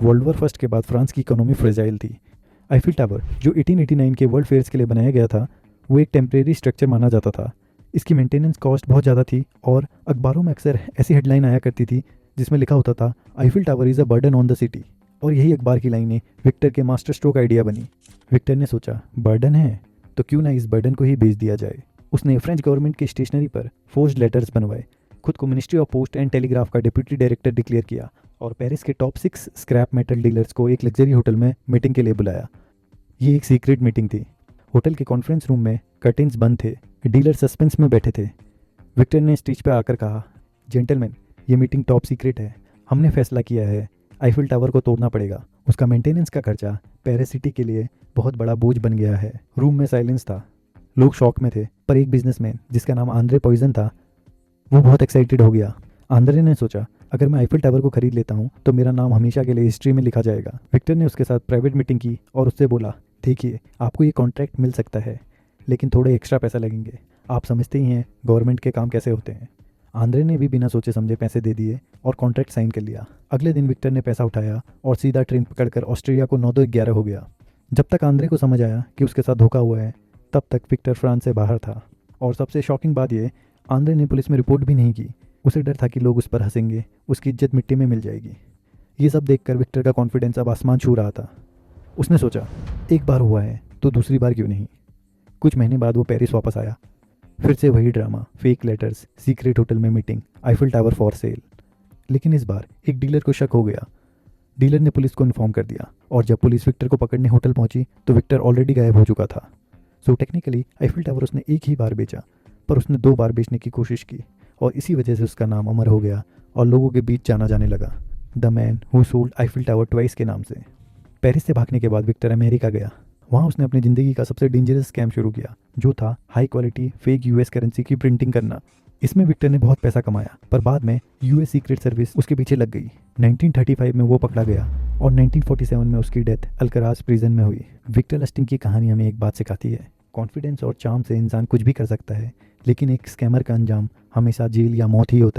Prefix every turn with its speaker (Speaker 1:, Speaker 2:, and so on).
Speaker 1: World war first के बाद France की इकोनॉमी फ्रेजाइल थी। आईफिल टावर, जो 1889 के वर्ल्ड फेयर्स के लिए बनाया गया था, वो एक टेम्परेरी स्ट्रक्चर माना जाता था। इसकी मेंटेनेंस कॉस्ट बहुत ज़्यादा थी और अखबारों में अक्सर ऐसी हेडलाइन आया करती थी जिसमें लिखा होता था, Eiffel tower is a burden on the city. और यही अखबार की लाइनें विक्टर के मास्टर स्ट्रोक आइडिया बनी। विक्टर ने सोचा, बर्डन है तो क्यों ना इस बर्डन को ही बेच दिया जाए। उसने फ्रेंच गवर्नमेंट की स्टेशनरी पर फोर्ज्ड लेटर्स बनवाए, खुद को ministry of post and telegraph का डिप्यूटी डायरेक्टर डिक्लेयर किया और पेरिस के टॉप 6 स्क्रैप मेटल डीलर्स को एक लग्जरी होटल में मीटिंग के लिए बुलाया। ये एक सीक्रेट मीटिंग थी। होटल के कॉन्फ्रेंस रूम में कर्टेन्स बंद थे, डीलर सस्पेंस में बैठे थे। विक्टर ने स्टेज पर आकर कहा, जेंटलमैन, ये मीटिंग टॉप सीक्रेट है। हमने फैसला किया है आईफिल टावर को तोड़ना पड़ेगा। उसका मेंटेनेंस का खर्चा पेरिस सिटी के लिए बहुत बड़ा बोझ बन गया है। रूम में साइलेंस था, लोग शॉक में थे, पर एक बिजनेसमैन जिसका नाम आंद्रे पॉइजन था, वो बहुत एक्साइटेड हो गया। आंद्रे ने सोचा, अगर मैं आईफिल टावर को खरीद लेता हूँ तो मेरा नाम हमेशा के लिए हिस्ट्री में लिखा जाएगा। विक्टर ने उसके साथ प्राइवेट मीटिंग की और उससे बोला, देखिए, आपको ये कॉन्ट्रैक्ट मिल सकता है, लेकिन थोड़े एक्स्ट्रा पैसा लगेंगे। आप समझते ही हैं गवर्नमेंट के काम कैसे होते हैं। आंद्रे ने भी बिना सोचे समझे पैसे दे दिए और कॉन्ट्रैक्ट साइन कर लिया। अगले दिन विक्टर ने पैसा उठाया और सीधा ट्रेन पकड़कर ऑस्ट्रेलिया को 9-11 हो गया। जब तक आंद्रे को समझ आया कि उसके साथ धोखा हुआ है, तब तक विक्टर फ्रांस से बाहर था। और सबसे शॉकिंग बात ये, आंद्रे ने पुलिस में रिपोर्ट भी नहीं की। उसे डर था कि लोग उस पर हंसेंगे, उसकी इज्जत मिट्टी में मिल जाएगी। ये सब देखकर विक्टर का कॉन्फिडेंस अब आसमान छू रहा था। उसने सोचा, एक बार हुआ है तो दूसरी बार क्यों नहीं। कुछ महीने बाद वो पेरिस वापस आया। फिर से वही drama, fake letters, secret hotel में meeting, Eiffel Tower for sale. लेकिन इस बार एक डीलर को शक हो गया। डीलर ने पुलिस को इन्फॉर्म कर दिया और जब पुलिस विक्टर को पकड़ने होटल पहुंची तो विक्टर ऑलरेडी गायब हो चुका था। सो टेक्निकली आईफिल टावर उसने एक ही बार बेचा, पर उसने 2 बार बेचने की कोशिश की और इसी वजह से उसका नाम अमर हो गया और लोगों के बीच जाना जाने लगा, the man who sold Eiffel tower twice के नाम से। पेरिस से भागने के बाद विक्टर अमेरिका गया। वहाँ उसने अपनी ज़िंदगी का सबसे डेंजरस स्कैम शुरू किया, जो था high quality fake US currency की प्रिंटिंग करना। इसमें विक्टर ने बहुत पैसा कमाया, पर बाद में यूएस सीक्रेट सर्विस उसके पीछे लग गई। 1935 में वो पकड़ा गया और 1947 में उसकी डेथ अल्कराज प्रिजन में हुई। विक्टर लस्टिंग की कहानी हमें एक बात सिखाती है, कॉन्फिडेंस और चार्म से इंसान कुछ भी कर सकता है, लेकिन एक स्कैमर का अंजाम हमेशा जेल या मौत ही होता है।